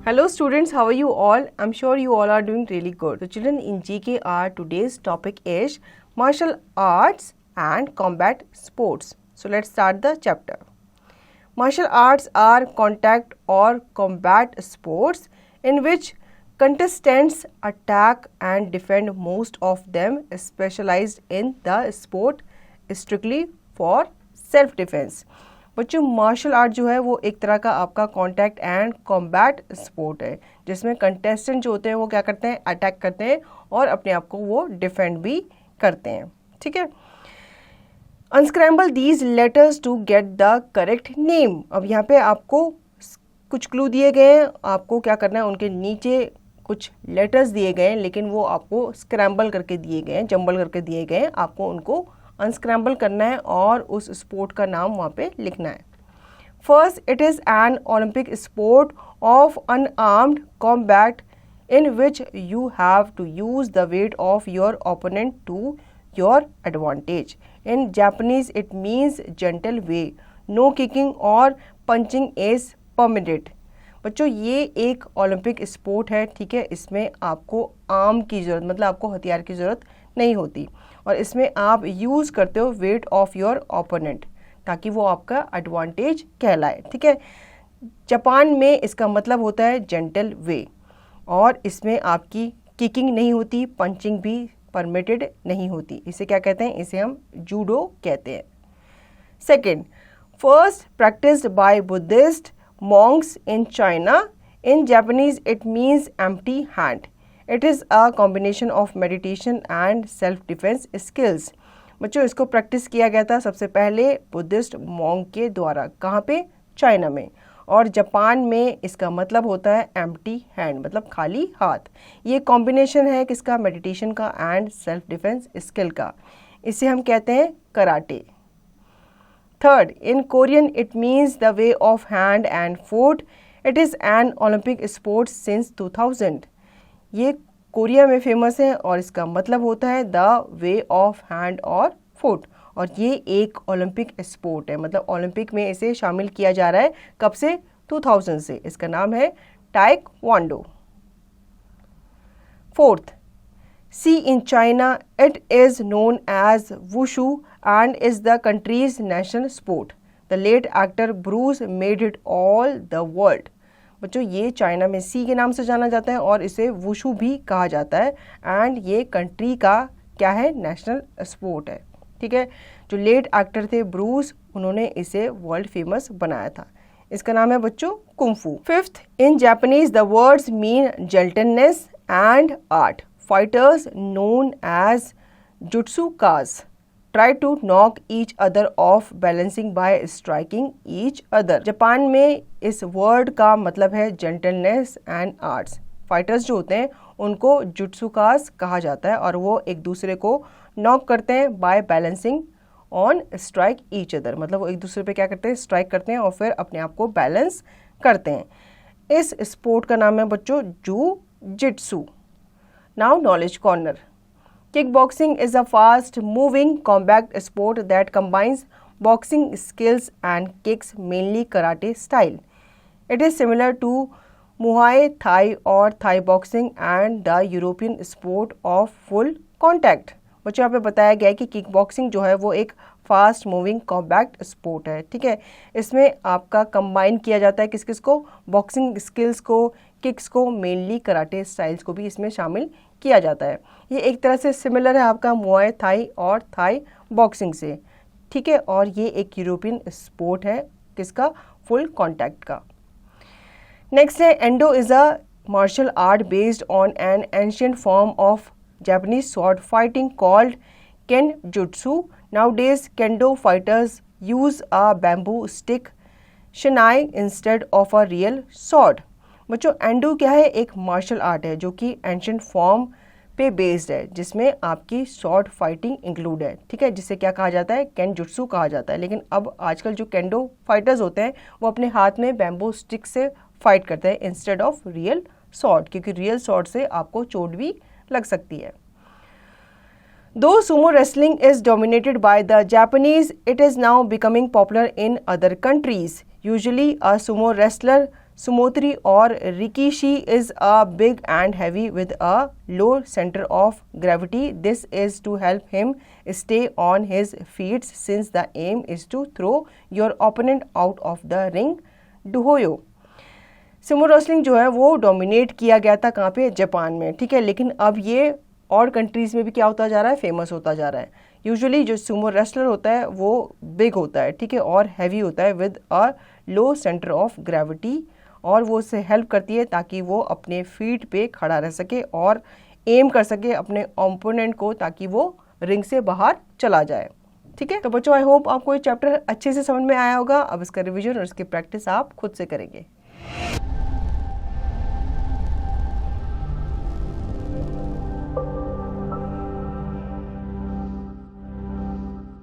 Hello students, how are you all? I'm sure you all are doing really good. So children, in GKR today's topic is martial arts and combat sports. So let's start the chapter. Martial arts are contact or combat sports in which contestants attack and defend. Most of them specialized in the sport strictly for self defense. बच्चों martial art जो है वो एक तरह का आपका contact and combat sport है जिसमें कंटेस्टेंट जो होते हैं वो क्या करते हैं, अटैक करते हैं और अपने आप को वो डिफेंड भी करते हैं. ठीक है. Unscramble these letters to get the correct name. अब यहाँ पे आपको कुछ क्लू दिए गए हैं, आपको क्या करना है, उनके नीचे कुछ लेटर्स दिए गए हैं लेकिन वो आपको स्क्रैम्बल करके दिए गए हैं, जंबल करके दिए गए हैं. आपको उनको अनस्क्रैम्बल करना है और उस स्पोर्ट का नाम वहाँ पे लिखना है. First, it is an Olympic sport of unarmed combat in which you have to use the weight of your opponent to your advantage. In Japanese it means gentle way. No kicking or punching is permitted. बच्चों ये एक Olympic sport है. ठीक है. इसमें आपको arm की ज़रूरत, मतलब आपको हथियार की ज़रूरत नहीं होती और इसमें आप यूज़ करते हो वेट ऑफ योर ओपोनेंट ताकि वो आपका एडवांटेज कहलाए. ठीक है. जापान में इसका मतलब होता है जेंटल वे और इसमें आपकी किकिंग नहीं होती, पंचिंग भी परमिटेड नहीं होती. इसे क्या कहते हैं, इसे हम जूडो कहते हैं. Second, first practised by Buddhist monks in China. In Japanese it means empty hand. It is a combination of meditation and self-defense skills. बच्चों इसको प्रैक्टिस किया गया था सबसे पहले बुद्धिस्ट मॉन्क के द्वारा. कहाँ पे? चाइना में. और जापान में इसका मतलब होता है एम्प्टी हैंड, मतलब खाली हाथ. ये कॉम्बिनेशन है किसका? मेडिटेशन का एंड सेल्फ डिफेंस स्किल का. इसे हम कहते हैं karate. Third, in Korean it means the way of hand and foot. It is an Olympic sport since 2000. ये कोरिया में फेमस है और इसका मतलब होता है द वे ऑफ हैंड और फुट. और ये एक ओलंपिक स्पोर्ट है, मतलब ओलंपिक में इसे शामिल किया जा रहा है. कब से? 2000 से. इसका नाम है taekwondo. Fourth, See, in China, it is known as wushu and is the country's national sport. The late actor Bruce made it all the world. बच्चों ये चाइना में सी के नाम से जाना जाता है और इसे वुशु भी कहा जाता है एंड ये कंट्री का क्या है, नेशनल स्पोर्ट है. ठीक है. जो लेट एक्टर थे ब्रूस, उन्होंने इसे वर्ल्ड फेमस बनाया था. इसका नाम है बच्चों kung fu. Fifth, in Japanese the words mean gentleness and art. Fighters known as jutsukas try to knock each other off balancing by striking each other. Japan में इस वर्ड का मतलब है जेंटलनेस एंड आर्ट्स. फाइटर्स जो होते हैं उनको जुट्सुकास कहा जाता है और वो एक दूसरे को नॉक करते हैं by balancing on strike each other. मतलब वो एक दूसरे पे क्या करते हैं, स्ट्राइक करते हैं और फिर अपने आप को बैलेंस करते हैं. इस स्पोर्ट का नाम है बच्चों जू जिट्सू. Now knowledge corner. Kickboxing is a fast moving combat sport that combines boxing skills and kicks, mainly karate style. It is similar to Muay Thai or Thai boxing and the European sport of full contact. बच्चों यहाँ पे बताया गया है कि kick boxing जो है वो एक फास्ट मूविंग कॉम्बैक्ट स्पोर्ट है. ठीक है. इसमें आपका कंबाइन किया जाता है किस किस को, बॉक्सिंग स्किल्स को, किक्स को, मेनली कराटे स्टाइल्स को भी इसमें शामिल किया जाता है. ये एक तरह से सिमिलर है आपका मुआय थाई और थाई बॉक्सिंग से. ठीक है. और ये एक यूरोपियन स्पोर्ट है किसका, फुल कॉन्टैक्ट का. नेक्स्ट है Kendo is a martial art based on an ancient form of Japanese sword fighting called kenjutsu. Nowadays, kendo fighters use a bamboo stick shinai instead of a real sword. बच्चों endo क्या है, एक martial art है जो कि ancient form पे based है जिसमें आपकी स्वॉर्ड फाइटिंग इंक्लूड है. ठीक है. जिसे क्या कहा जाता है, केनजुत्सु कहा जाता है. लेकिन अब आजकल जो केंडो फाइटर्स होते हैं वो अपने हाथ में बैम्बू स्टिक से फाइट करते हैं इंस्टेड ऑफ रियल स्वॉर्ड, क्योंकि रियल स्वॉर्ड से आपको चोट भी लग सकती है. Though sumo wrestling is dominated by the Japanese, it is now becoming popular in other countries. Usually, a sumo wrestler sumotori or rikishi is a big and heavy with a low centre of gravity. This is to help him stay on his feet since the aim is to throw your opponent out of the ring. Dohyo. Sumo wrestling जो है वो dominate किया गया था कहाँ पे, Japan में, ठीक है, लेकिन अब ये और कंट्रीज़ में भी क्या होता जा रहा है, फेमस होता जा रहा है. यूजुअली जो सुमो रेसलर होता है वो बिग होता है, ठीक है, और हैवी होता है with a low centre of gravity, और वो उससे हेल्प करती है ताकि वो अपने फीट पे खड़ा रह सके और एम कर सके अपने ओपोनेंट को ताकि वो रिंग से बाहर चला जाए. ठीक है, तो बच्चों आई होप आपको ये चैप्टर अच्छे से समझ में आया होगा. अब इसका रिवीजन और इसकी प्रैक्टिस आप खुद से करेंगे.